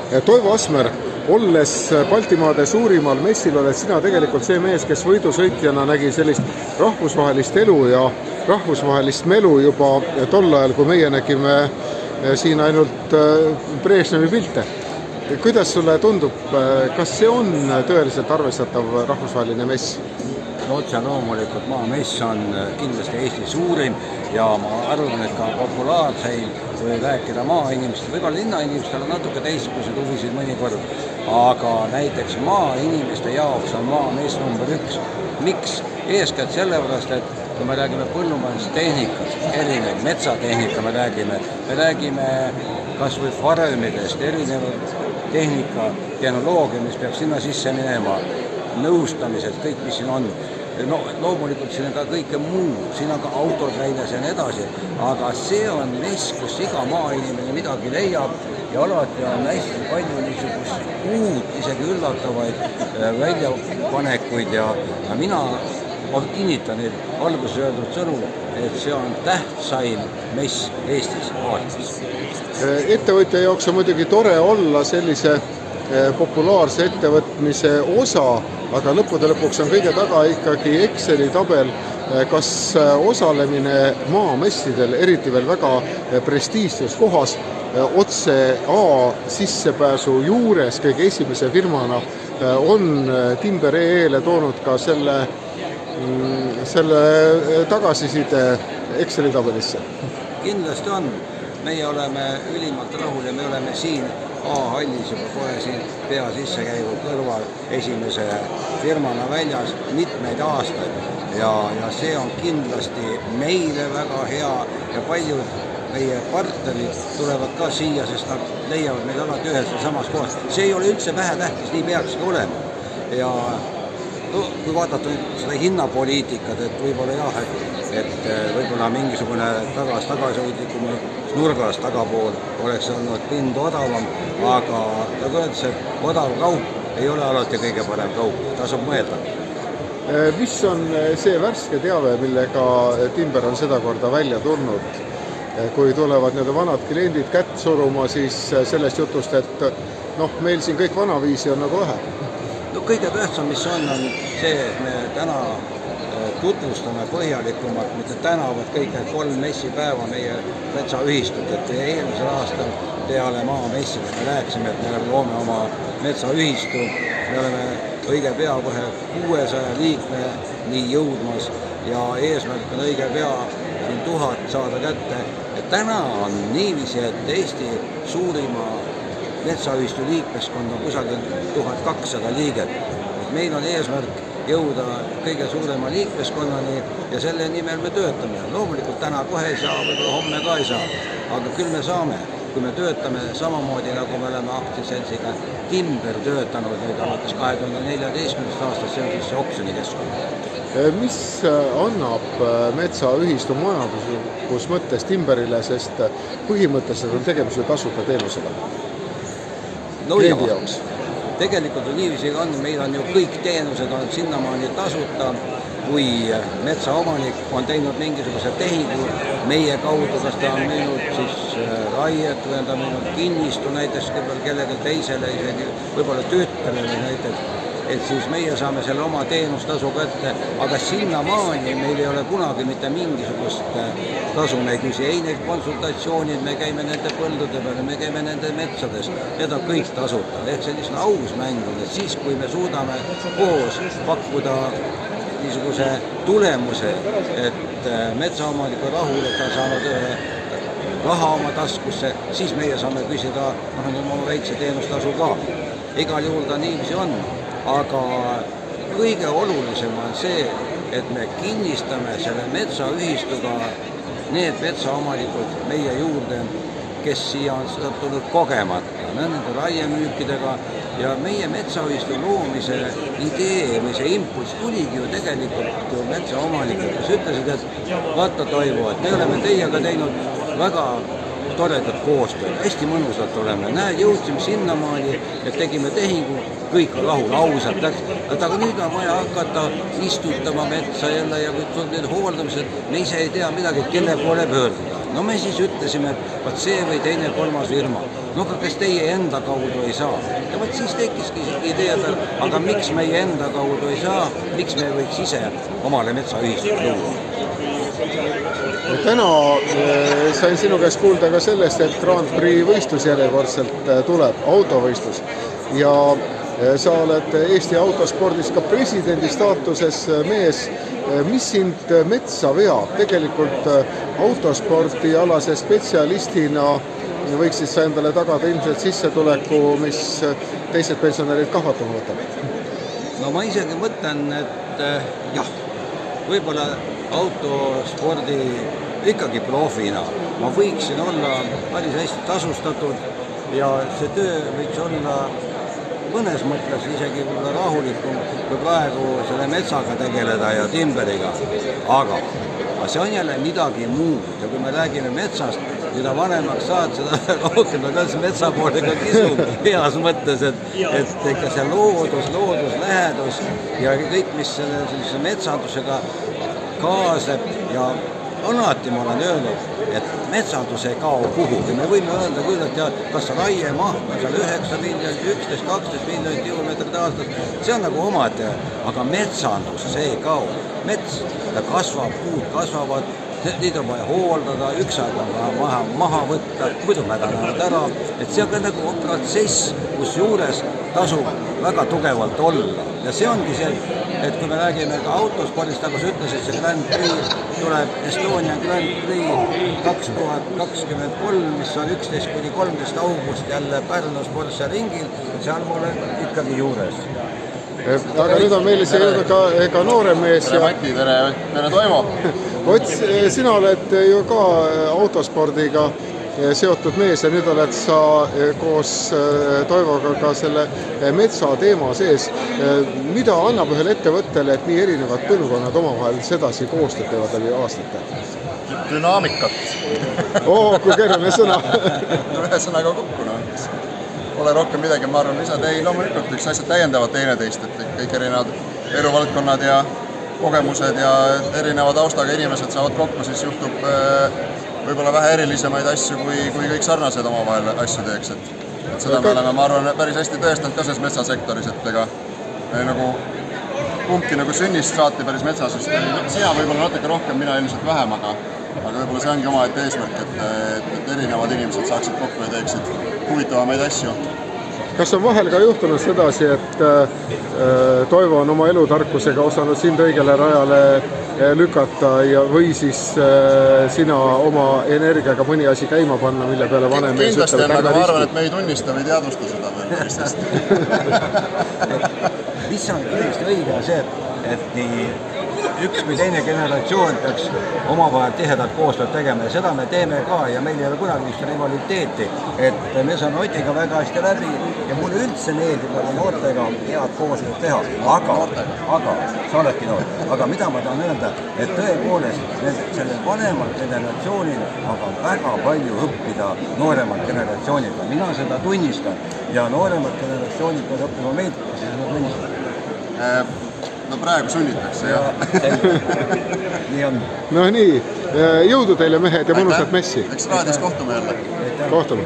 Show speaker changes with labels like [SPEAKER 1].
[SPEAKER 1] Toivo Asmer, olles Baltimaade suurimal messil, oled sina tegelikult see mees, kes võidusõitjana nägi sellist rahvusvahelist elu ja rahvusvahelist melu juba tol ajal, kui meie nägime siin ainult Brežnevi pilte. Kuidas sulle tundub, kas see on tõeliselt arvestatav rahvusvaheline mess?
[SPEAKER 2] Otse loomulikult maamess on kindlasti Eesti suurim ja ma arvan, et ka populaarseim või rääkida maainimestel, võib-olla linnainimestel on natuke teistsugused huvisid mõnikord, aga näiteks maainimeste jaoks on maamess number 1. Miks? Eeskätt sellepärast, et kui me räägime põllumajandustehnikast, erinev metsatehnika me räägime kas või farmidest, erinev tehnika, tehnoloogia, mis peab sinna sisse minema, nõustamised, kõik, mis siin on. No, loomulikult siin on ka kõike muu, siin on ka autod väljas ja nii edasi, aga see on mess, kus iga maainimene midagi leiab ja alati on hästi palju niisugust uut, isegi üllatavaid väljapanekuid ja mina kinnitan alguses öeldud sõnu, et see on tähtsaim mess Eestis aastas.
[SPEAKER 1] Ettevõtja jaoks on muidugi tore olla sellise populaarse ettevõtmise osa, aga lõppude lõpuks on kõige taga ikkagi Exceli tabel, kas osalemine maamessidel, eriti veel väga prestiižses kohas, otse A sissepääsu juures kõige esimese firmana on Timber.ee-le toonud ka selle tagasiside Exceli tabelisse.
[SPEAKER 2] Kindlasti on. Meie oleme ülimalt rahul ja me oleme siin A-hallis juba kohe siin pea sisse käinud kõrval esimese firmana väljas mitmeid aastaid ja see on kindlasti meile väga hea ja paljud meie partnerid tulevad ka siia, sest nad leiavad meid alati ühes ja samas kohas. See ei ole üldse vähetähtis, nii peakski olema ja kui vaadata seda hinnapoliitikat, et võib-olla jah, et võib-olla mingisugune tagasihoidlikum nurgas tagapool oleks olnud pind odavam, aga nagu öeldes, et odav kaup ei ole alati kõige parem kaup, tasub mõelda.
[SPEAKER 1] Mis on see värske teave, millega Timber on seda korda välja tulnud? Kui tulevad need vanad kliendid kätt suruma, siis sellest jutust, et meil siin kõik vanaviisi on nagu vähe.
[SPEAKER 2] No kõige tähtsam, mis on see, et me täna tutvustame põhjalikumalt, mitte tänavad kõik need 3 messipäeva meie metsaühistut, et eelmisel aastal peale maamessile me rääkisime, et me loome oma metsaühistu, me oleme õige pea kohe 600 liikmeni jõudmas ja eesmärk on õige pea 1000 saada kätte. Ja täna on niiviisi, et Eesti suurima metsaühistu liikmeskond on kusagil 1200 liiget. Meil on eesmärk jõuda kõige suurema liikmeskonnani ja selle nimel me töötame. Loomulikult täna kohe ei saa, võib-olla homme ka ei saa, aga küll me saame, kui me töötame samamoodi, nagu me oleme aktsiaseltsiga Timber töötanud nüüd alates 2014. aastast, see on siis see oksjonikeskkond.
[SPEAKER 1] Mis annab metsaühistu majanduslikus mõttes Timberile, sest põhimõtteliselt on tegemist tasuta teenusega?
[SPEAKER 2] Tegelikult on niiviisi on, meil on ju kõik teenused on sinnamaani tasuta, kui metsaomanik on teinud mingisuguse tehingu meie kaudu, kas ta on müünud siis raiet või on ta müünud kinnistu näiteks kellelegi teisele, isegi võib-olla tütrele näiteks, et siis meie saame selle oma teenustasu kätte, aga sinnamaani meil ei ole kunagi mitte mingisugust tasu, me ei küsi ei neid konsultatsioonid, me käime nende põldude peale, me käime nende metsades, need on kõik tasuta, ehk selline aus mängud, et siis kui me suudame koos pakkuda niisuguse tulemuse, et metsaomaniku rahul, et ta on saanud raha oma taskusse, siis meie saame küsida oma väikse teenustasu ka. Igal juhul ta niiviisi on. Aga kõige olulisem on see, et me kinnistame selle metsaühistuga need metsaomanikud meie juurde, kes siia on sattunud kogemata, nende raiemüükidega ja meie metsaühistu loomise idee või see impulss tuligi ju tegelikult metsaomanikud, kes ütlesid, et vaata Toivo, et me oleme teiega teinud väga toredat koostööd, hästi mõnusalt oleme, jõudsime sinnamaani, et tegime tehingu, kõik on rahul, ausalt läks, aga nüüd on vaja hakata istutama metsa jälle ja need hooldamised, me ise ei tea midagi, kelle poole pöörduda. No me siis ütlesime, et see või teine 3. firma. no aga kas teie enda kaudu ei saa? Ja vot siis tekkiski idee, aga miks meie enda kaudu ei saa, miks me võiks ise omale metsaühistut luua?
[SPEAKER 1] Täna sain sinu käest kuulda ka sellest, et Grand Prix võistlus järjekordselt tuleb, autovõistlus. Ja sa oled Eesti autospordis ka presidendi staatuses mees. Mis sind metsa veab? Tegelikult autospordialase spetsialistina võiks siis sa endale tagada ilmselt sissetuleku, mis teised pensionärid kahvatama võtab?
[SPEAKER 2] No ma isegi mõtlen, et jah, võib-olla autospordi ikkagi profina ma võiksin olla päris hästi tasustatud ja see töö võiks olla mõnes mõttes isegi rahulikum kui praegu selle metsaga tegeleda ja timberiga. Aga see on jälle midagi muud ja kui me räägime metsast, mida vanemaks saad, seda rohkem ta ka metsa poole ka kisub heas mõttes, et ikka see looduslähedus ja kõik, mis selle metsandusega kaaseb ja alati ma olen öelnud, et metsandus ei kao kuhugi. Me võime öelda küll, et kas raiemaht on seal 9 miljonit, 11, 12 miljonit tihumeetrit aastas, see on nagu omade, aga metsandus, see ei kao. Mets, ta kasvab, puud kasvavad, neid on vaja hooldada, üksaeg on maha võtta, muidu mädanevad ära, et see on nagu protsess, kus juures tasub väga tugevalt olla. Ja see ongi see, et kui me räägime ka autospordist, nagu sa ütlesid, see Grand Prix tuleb Estonia Grand Prix 2023, mis on 11-13 august jälle Pärnu sportsaringil, seal ma olen ikkagi juures.
[SPEAKER 1] Aga nüüd on meil see ka noorem mees.
[SPEAKER 3] Tere Mati, tere Toivo!
[SPEAKER 1] Sina oled ju ka autospordiga seotud mees ja nüüd oled sa koos Toivoga ka selle metsa teema sees. Mida annab ühele ettevõttele, et nii erinevad põlvkonnad omavahel sedasi koostööd teevad läbi aastate?
[SPEAKER 3] Dünaamikat.
[SPEAKER 1] Kui keeruline sõna.
[SPEAKER 3] Ühesõnaga kokku, Pole rohkem midagi, ma arvan, lisad. Ei, loomulikult üks asjad täiendavad teineteist, et kõik erinevad eluvaldkonnad ja kogemused ja erineva taustaga inimesed saavad kokku, siis juhtub võib-olla vähe erilisemaid asju, kui kõik sarnased omavahel asju teeks. Et seda me oleme, ma arvan, päris hästi tõestanud ka selles metsasektoris, et ega nagu kumbki nagu sünnist saati päris metsas, sest sina võib-olla natuke rohkem, mina ilmselt vähem, aga võib-olla see ongi omaette eesmärk, et erinevad inimesed saaksid kokku ja teeksid huvitavamaid asju.
[SPEAKER 1] Kas on vahel ka juhtunud sedasi, et Toivo on oma elutarkusega osanud sind õigele rajale lükata või siis sina oma energiaga mõni asi käima panna, mille peale vanem mees
[SPEAKER 3] kindlasti on, aga ma arvan, et me ei tunnista või teadvusta seda veel üksteist.
[SPEAKER 2] Mis on kindlasti õige on see, et nii üks või teine generatsioon peaks omavahel tihedalt koostööd tegema ja seda me teeme ka ja meil ei ole kunagi vist rivaliteeti, et me saame Otiga väga hästi läbi ja mulle üldse meeldib nagu noortega head koostööd teha, aga sa oledki noor, aga mida ma tahan öelda, et tõepoolest sellel vanemal generatsioonil aga väga palju õppida nooremalt generatsiooniga, mina seda tunnistan ja nooremalt generatsioonid peavad õppima meid, siis ma tunnistan.
[SPEAKER 3] No praegu sunnitakse, jah.
[SPEAKER 2] Nii on.
[SPEAKER 1] No nii, jõudu teile mehed ja mõnusat messi.
[SPEAKER 3] Eks raadios kohtume jälle.
[SPEAKER 1] Kohtume.